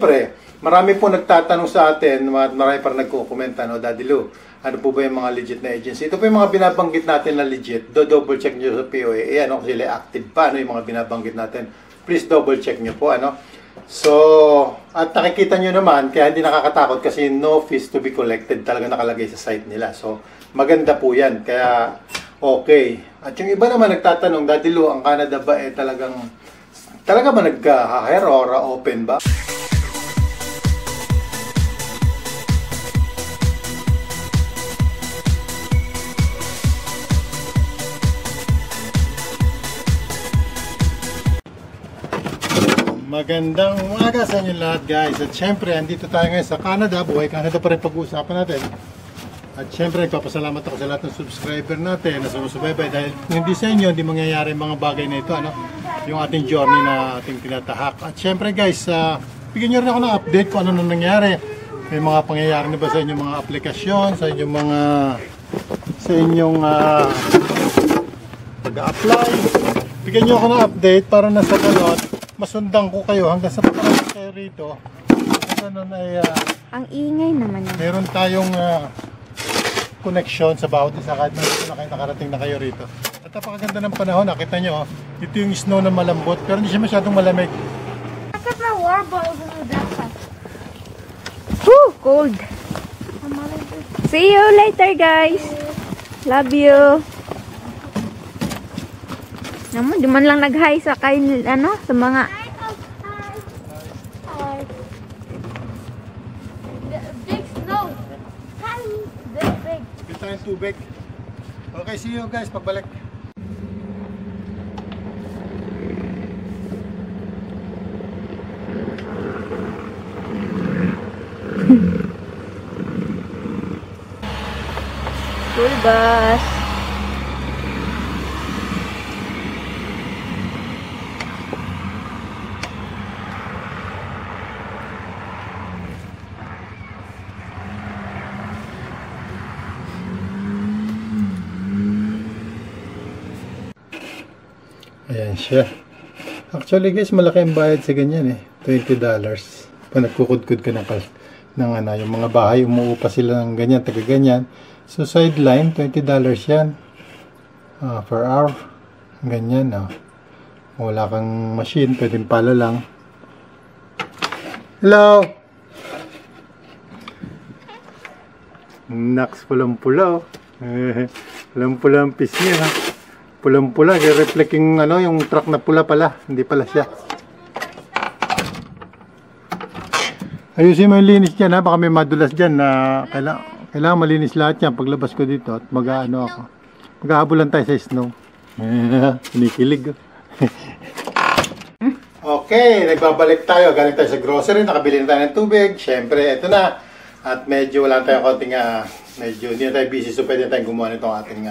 Pre, marami po nagtatanong sa atin, marami pa nagko-komenta, no, Daddy Lou, ano po ba yung mga legit na agency? Ito po yung mga binabanggit natin na legit. Double check nyo sa POA. Ano, kung sila active pa, ano yung mga binabanggit natin. Please double check nyo po, ano. So, at nakikita nyo naman, kaya hindi nakakatakot kasi no fees to be collected talaga nakalagay sa site nila. So, maganda po yan. Kaya, okay. At yung iba naman nagtatanong, Daddy Lou, ang Canada ba talaga ba nagka-hire or open ba? Magandang umaga sa inyo lahat, guys. At syempre, andito tayo ngayon sa Canada. Buhay Canada pa rin pag-uusapan natin. At syempre, nagpapasalamat ako sa lahat ng subscriber natin na sumusubaybay. Dahil hindi sa inyo, hindi mangyayari mga bagay na ito, ano? Yung ating journey na ating tinatahak. At syempre, guys, bigyan nyo rin ako ng update kung ano na nangyari. May mga pangyayari na ba sa inyong mga aplikasyon, sa inyong pag-a-apply. Bigyan nyo ako ng update para nasa galot. Masundang ko kayo hanggang sa pagkakaroon kayo rito. Ganun ay ang ingay naman yun. Meron tayong connection sa bawat isa kahit na kayo nakarating na kayo rito. At napakaganda ng panahon, nakita nyo, ito yung snow na malambot pero hindi siya masyadong malamig. Woo! Cold! See you later, guys! Love you! Naman, di man lang nag-hi sa sa mga... Big snow. Big. Bigyan tayong tubig. Okay, see you guys, pagbalik. School bus. Ayan siya. Actually guys, malaki ang bayad sa ganyan $20. Pa nagkukudkud ka yung mga bahay, umuupa sila ng ganyan, taga ganyan. So sideline, $20 yan. Per hour. Ganyan, wala kang machine, pwedeng pala lang. Hello! Naks, pulang-pula, pulang-pula ang piece niya, pulang-pula, reflect yung truck na pula pala, hindi pala siya. Ayusin mo yung linis dyan, baka may madulas dyan na kailangan malinis lahat yan paglabas ko dito at maghahabulan tayo sa snow. Kinikilig. Okay, nagbabalik tayo, galing tayo sa grocery, nakabili na tayo ng tubig, syempre ito na. At medyo wala tayong konting, medyo hindi na tayo busy, so pwede na tayong gumawa nitong ating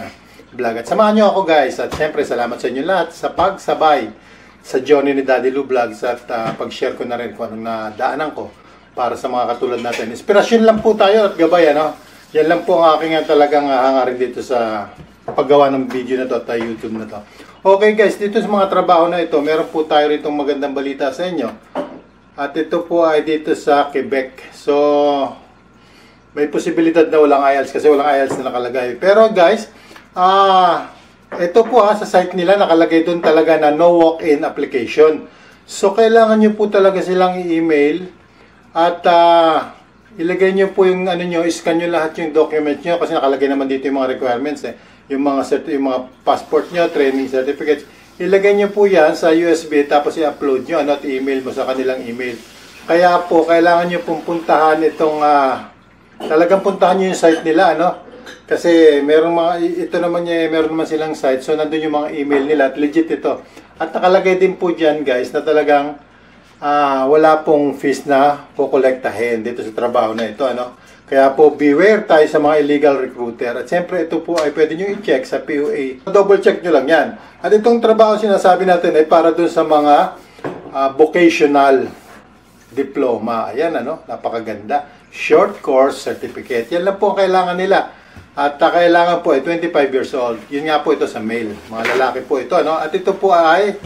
vlog. At samahan nyo ako guys, at syempre salamat sa inyo lahat sa pagsabay sa journey ni Daddy Lou Vlogs at pag-share ko na rin kung anong nadaanan ko para sa mga katulad natin. Inspirasyon lang po tayo at gabay, yan lang po ang aking talagang hangarin dito sa paggawa ng video na to at YouTube na to. Okay guys, dito sa mga trabaho na ito, meron po tayo rito magandang balita sa inyo. At ito po ay dito sa Quebec. So, may posibilidad na walang IELTS kasi walang IELTS na nakalagay. Pero guys, ito po sa site nila nakalagay doon talaga na no walk-in application. So kailangan nyo po talaga silang i-email at ilagay nyo po yung scan nyo lahat yung documents nyo kasi nakalagay naman dito yung mga requirements yung mga passport nyo, training certificates. Ilagay nyo po yan sa USB tapos i-upload nyo at i-email mo sa kanilang email. Kaya po kailangan nyo pong puntahan itong talagang puntahan nyo yung site nila kasi meron naman silang site, so nandun yung mga email nila at legit ito. At nakalagay din po dyan guys na talagang wala pong fees na kukolektahin dito sa trabaho na ito. Kaya po beware tayo sa mga illegal recruiter. At siyempre ito po ay pwede nyo i-check sa POA. Double check nyo lang yan. At itong trabaho sinasabi natin ay para dun sa mga vocational diploma. Ayan napakaganda. Short course certificate. Yan lang po ang kailangan nila. At kailangan po ay 25 years old. Yun nga po ito sa male. Mga lalaki po ito. At ito po ay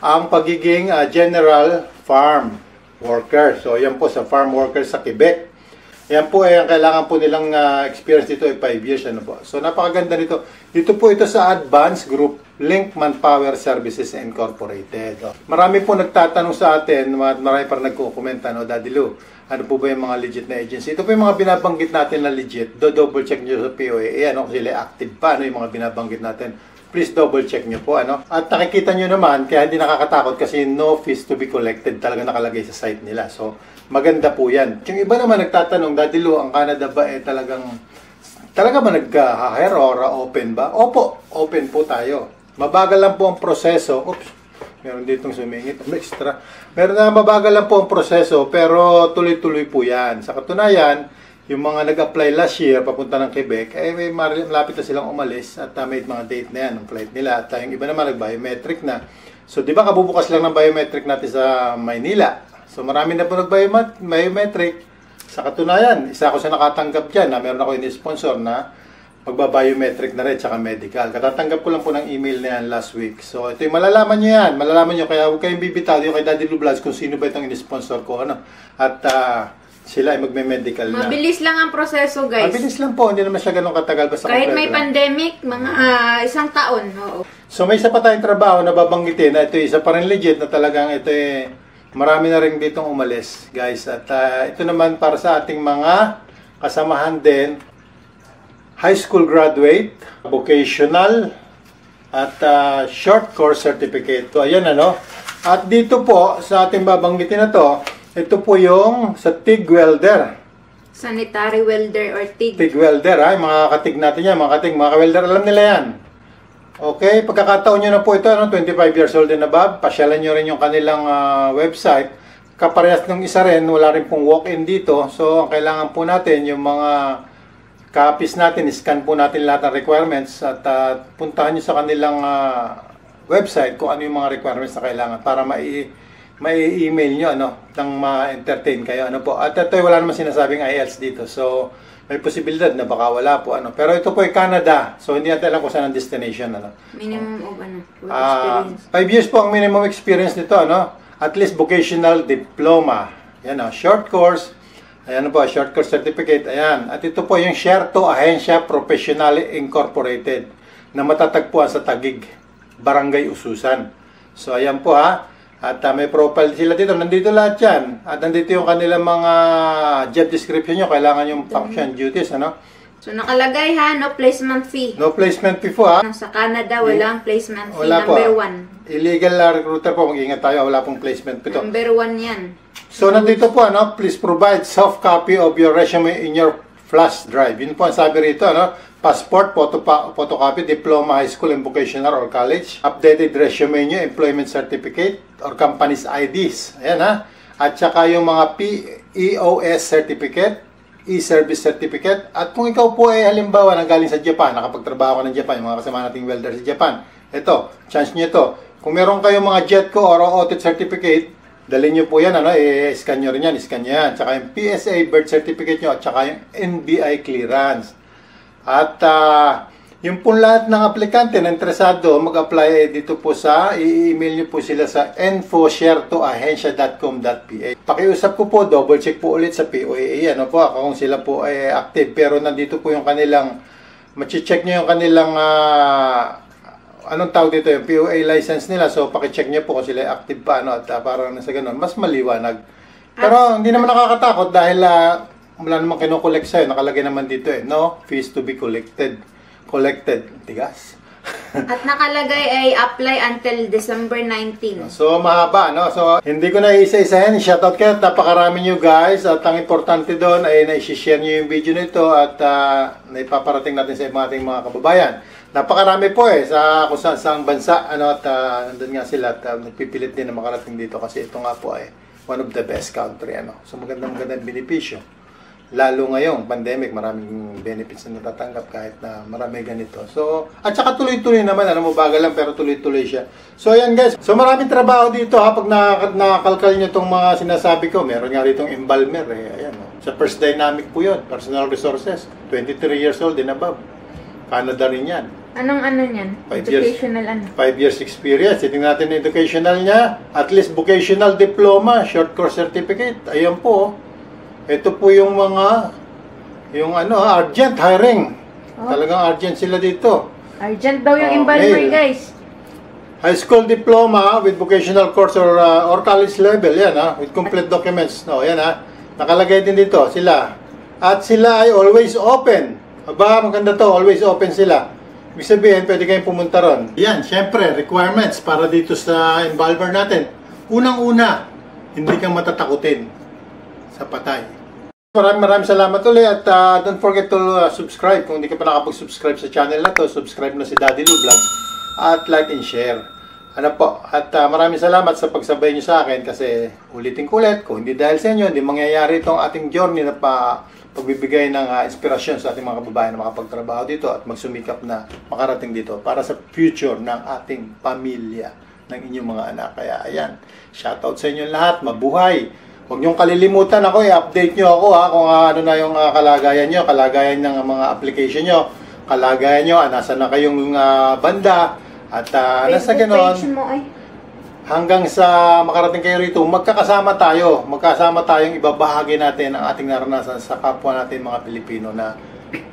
ang pagiging general farm worker. So, yan po sa farm workers sa Quebec. Yan po ang kailangan po nilang experience dito ay 5 years. Ano po. So, napakaganda nito. Dito po ito sa Advanced Group Link Manpower Services Incorporated. Marami po nagtatanong sa atin, marami pa nagkukomenta, no, Daddy Lou, ano po ba yung mga legit na agency? Ito po yung mga binabanggit natin na legit. Double check nyo sa POA. Ano, kung sila active pa, ano yung mga binabanggit natin. Please double check nyo po, ano. At nakikita nyo naman, kaya hindi nakakatakot kasi no fees to be collected talaga nakalagay sa site nila. So, maganda po yan. Yung iba naman nagtatanong, Daddy Lou, ang Canada ba talaga ba nagka-hire or open ba? Opo, open po tayo. Mabagal lang po ang proseso. Oops, meron ditong sumingit. Extra. Meron na mabagal lang po ang proseso, pero tuloy-tuloy po yan. Sa katunayan, yung mga nag-apply last year, papunta ng Quebec, may malapit na silang umalis at may mga date na yan, ng flight nila. At yung iba naman nag-biometric na. So, di ba kabubukas lang ng biometric natin sa Maynila? So, marami na po nag-biometric. Sa katunayan, isa ako sa nakatanggap dyan na meron ako ini-sponsor na magba-biometric na rin, tsaka medical. Katatanggap ko lang po ng email na yan last week. So, ito yung malalaman nyo yan. Malalaman nyo, kaya huwag kayong bibitaw yung kay Daddy Lou Vlogs kung sino ba itong ini-sponsor ko. Ano? At sila ay magme-medical na. Mabilis lang ang proseso, guys. Mabilis lang po. Hindi naman siya ganun katagal. Basta Kahit may pandemic, mga isang taon. Oo. So, may isa pa tayong trabaho na babanggitin. Ito isa pa rin legit na talagang ito marami na rin ditong umalis, guys. At ito naman para sa ating mga kasamahan din, high school graduate, vocational, at short course certificate. So, ayan ano. At dito po, sa ating babanggitin na to, ito po yung sa TIG welder. Sanitary welder or TIG. TIG welder, ay mga katig natin yan, mga ka-welder, alam nila yan. Okay, pagkakataon nyo na po ito, 25 years old and above, pasyalan nyo rin yung kanilang website. Kaparehas ng isa rin, wala rin pong walk-in dito. So, ang kailangan po natin, yung mga copies natin, scan po natin lahat ng requirements at puntahan nyo sa kanilang website kung ano yung mga requirements na kailangan para mai-email nyo, nang ma-entertain kayo. Ano po. At ito, wala naman sinasabing IELTS dito. So, may posibilidad na baka wala po. Pero ito po ay Canada. So, hindi natin alam kung saan ang destination. Minimum of work experience. 5 years po ang minimum experience nito. At least vocational diploma. Yan, short course. Ayan po, short course certificate. Ayan. At ito po yung Sherto Ahensya Professionally Incorporated na matatagpuan sa Taguig, Barangay Ususan. So, ayan po At may profile sila dito. Nandito lahat yan. At nandito yung kanilang mga job description nyo. Kailangan yung function duties. So, nakalagay no placement fee. No placement fee po Sa Canada, walang placement fee. Wala Number po. 1. Illegal recruiter po. Mag-ingat tayo. Wala pong placement fee to. Number 1 yan. So, nandito po, please provide soft copy of your resume in your flash drive. Yun po ang sabi rito, passport, photocopy, diploma, high school and vocational or college, updated resume nyo, employment certificate, or company's IDs. Ayan At saka yung mga EOS certificate, e-service certificate. At kung ikaw po ay halimbawa nanggaling sa Japan, nakapagtrabaho ka ng Japan, yung mga kasama nating welder sa Japan, ito, chance nyo ito. Kung meron kayong mga JETCO or audit certificate, dalhin nyo po yan, i-scan nyo rin yan, i-scan nyo yan. Tsaka yung PSA birth certificate nyo, at saka yung NBI clearance. At yung po lahat ng aplikante na interesado mag-apply dito po i-email nyo po sila sa info@shertoahensya.com.ph. Pakiusap ko po, double check po ulit sa POAA, kung sila po ay active. Pero nandito po yung kanilang, machi-check nyo yung kanilang, anong tawag dito, yung POA license nila. So, pakicheck nyo po kung sila ay active pa, at parang nasa ganun, mas maliwanag. Pero hindi naman nakakatakot dahil wala namang kinukolekt sa'yo. Nakalagay naman dito no fees to be collected. Tigas. At nakalagay ay apply until December 19. So, mahaba, So, hindi ko na isa-isahin. Shoutout kayo. Napakarami nyo, guys. At ang importante doon ay na-share nyo yung video nito at naipaparating natin sa ating mga kababayan. Napakarami po sa kung saan bansa. At nandun nga sila at nagpipilit din na makarating dito kasi ito nga po ay one of the best country. So, magandang benepisyo. Lalo ngayong pandemic, maraming benefits na natatanggap kahit na marami ganito. So, at saka tuloy-tuloy naman, mabagal lang pero tuloy-tuloy siya. So, ayan guys. So, maraming trabaho dito pag nakakalkal nyo itong mga sinasabi ko. Meron nga ritong embalmer. Ayan, Sa First Dynamic po yun. Personal Resources. 23 years old and above. Canada rin yan. Anong ano niyan? 5 years. Educational ano? 5 years experience. Tingnan natin yung educational niya. At least vocational diploma, short course certificate. Ayan po. Ito po yung mga, urgent hiring. Oh. Talagang urgent sila dito. Urgent daw yung Oh, Embalmer, mail. guys. High school diploma with vocational course or college level. Yan with complete documents. No, yan nakalagay din dito sila. At sila ay always open. Aba, maganda to. Always open sila. Ibig sabihin, pwede kayong pumunta ron. Yan, syempre, requirements para dito sa Embalmer natin. Unang-una, hindi kang matatakutin sa patay. Maraming salamat ulit at don't forget to subscribe. Kung hindi ka pa nakapag-subscribe sa channel na to, subscribe na si Daddy Lou Vlogs at like and share. Ano po, at maraming salamat sa pagsabay nyo sa akin kasi ulitin ko ulit, kung hindi dahil sa inyo, hindi mangyayari itong ating journey na pagbibigay ng inspirasyon sa ating mga kababayan na makapagtrabaho dito at magsumikap na makarating dito para sa future ng ating pamilya, ng inyong mga anak. Kaya ayan, shoutout sa inyo lahat, mabuhay! Huwag niyong kalilimutan ako, i-update niyo ako kung ano na yung kalagayan niyo, kalagayan ng mga application niyo, kalagayan niyo, nasa na kayong banda, at nasa ganon, page mo ay. hanggang sa makarating kayo rito, magkakasama tayong ibabahagi natin ang ating naranasan sa kapwa natin mga Pilipino na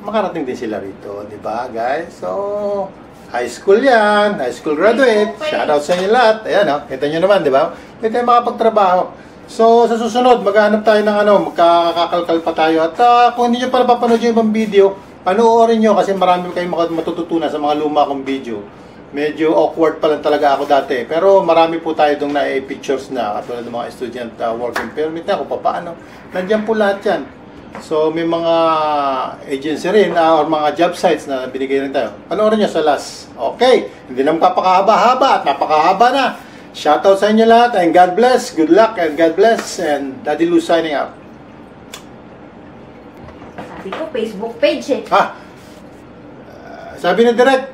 makarating din sila rito, di ba guys? So, high school yan, high school graduate, shoutout sa inyo lahat. Ayan kita nyo naman, di ba? Pwede tayo makapagtrabaho. So, sa susunod, maghanap tayo ng magkakakalkal pa tayo. At kung hindi nyo pa napapanood yung ibang video, panoorin nyo kasi marami kayong matututunan sa mga luma kong video. Medyo awkward pa lang talaga ako dati. Pero marami po tayo itong na-pictures na katulad ng mga student working permit na kung paano. Nandiyan po lahat yan. So, may mga agency rin or mga job sites na binigay rin tayo. Panoorin nyo sa last. Okay, hindi na magpapakahaba-haba at napakahaba na. Shoutout sa inyo lahat and God bless, good luck and God bless and Daddy Lou signing out. Sabi ko, Facebook page eh. Sabi ni Direct,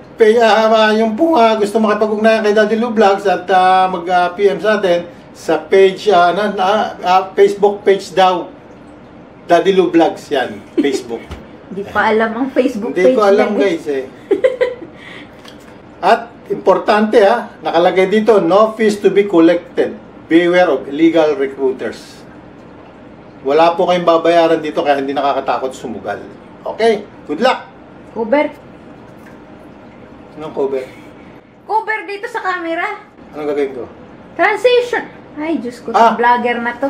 yung po gusto makipag-ugnayan kay Daddy Lou Vlogs at mag-PM sa atin sa page, Facebook page daw. Daddy Lou Vlogs yan, Facebook. Hindi pa alam ang Facebook Hindi page ko alam niya, guys eh. At importante nakalagay dito, no fees to be collected. Beware of illegal recruiters. Wala po kayong babayaran dito kaya hindi nakakatakot sumugal. Okay, good luck! Cover. Anong cover? Cover dito sa camera. Anong gagawin ko? Transition. Ay, Diyos ko, vlogger na to.